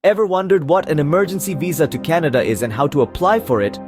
Ever wondered what an emergency visa to Canada is and how to apply for it?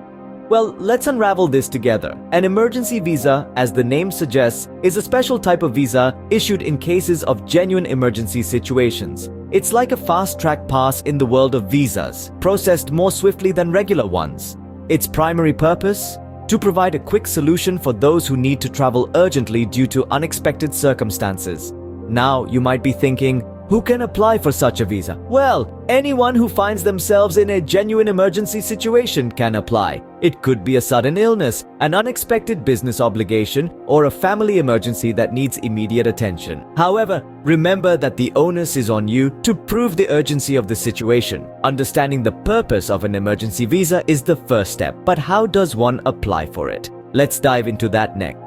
Well, let's unravel this together. An emergency visa, as the name suggests, is a special type of visa issued in cases of genuine emergency situations. It's like a fast-track pass in the world of visas, processed more swiftly than regular ones. Its primary purpose? To provide a quick solution for those who need to travel urgently due to unexpected circumstances. Now, you might be thinking, who can apply for such a visa? Well, anyone who finds themselves in a genuine emergency situation can apply. It could be a sudden illness, an unexpected business obligation, or a family emergency that needs immediate attention. However, remember that the onus is on you to prove the urgency of the situation. Understanding the purpose of an emergency visa is the first step, but how does one apply for it? Let's dive into that next.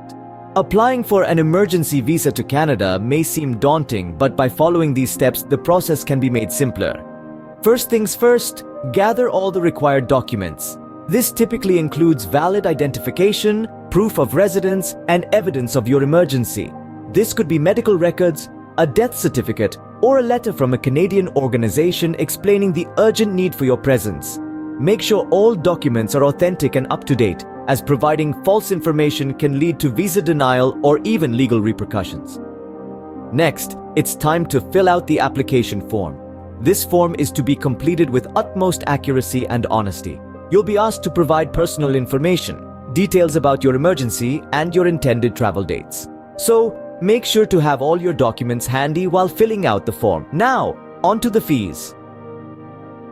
Applying for an emergency visa to Canada may seem daunting, but by following these steps, the process can be made simpler. First things first, gather all the required documents. This typically includes valid identification, proof of residence, and evidence of your emergency. This could be medical records, a death certificate, or a letter from a Canadian organization explaining the urgent need for your presence. Make sure all documents are authentic and up to date, as providing false information can lead to visa denial or even legal repercussions. Next, it's time to fill out the application form. This form is to be completed with utmost accuracy and honesty. You'll be asked to provide personal information, details about your emergency, and your intended travel dates. So, make sure to have all your documents handy while filling out the form. Now, on to the fees.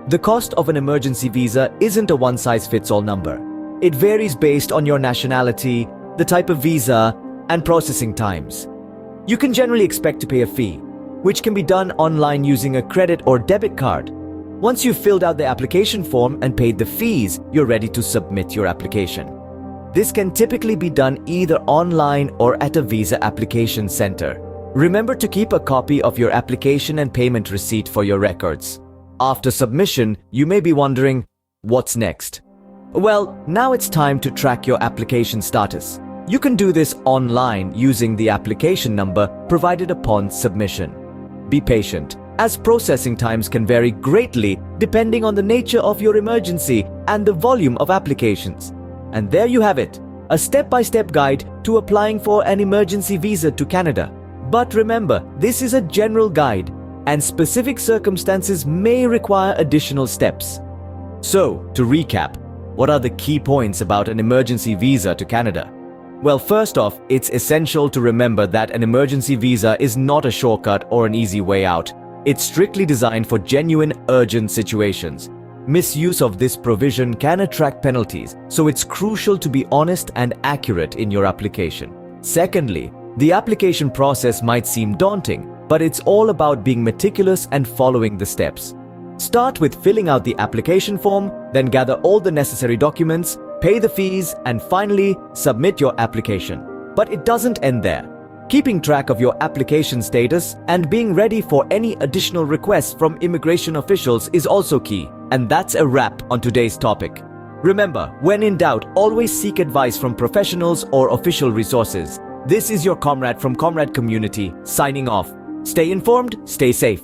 The cost of an emergency visa isn't a one-size-fits-all number. It varies based on your nationality, the type of visa, and processing times. You can generally expect to pay a fee, which can be done online using a credit or debit card. Once you've filled out the application form and paid the fees, you're ready to submit your application. This can typically be done either online or at a visa application center. Remember to keep a copy of your application and payment receipt for your records. After submission, you may be wondering, what's next? Well, now it's time to track your application status. You can do this online using the application number provided upon submission. Be patient, as processing times can vary greatly depending on the nature of your emergency and the volume of applications. And there you have it, a step-by-step guide to applying for an emergency visa to Canada. But remember, this is a general guide, and specific circumstances may require additional steps. So, to recap, what are the key points about an emergency visa to Canada? Well, first off, it's essential to remember that an emergency visa is not a shortcut or an easy way out. It's strictly designed for genuine, urgent situations. Misuse of this provision can attract penalties, so it's crucial to be honest and accurate in your application. Secondly, the application process might seem daunting, but it's all about being meticulous and following the steps. Start with filling out the application form, then gather all the necessary documents, pay the fees, and finally, submit your application. But it doesn't end there. Keeping track of your application status and being ready for any additional requests from immigration officials is also key. And that's a wrap on today's topic. Remember, when in doubt, always seek advice from professionals or official resources. This is your Comrade from Comrade Community, signing off. Stay informed, stay safe.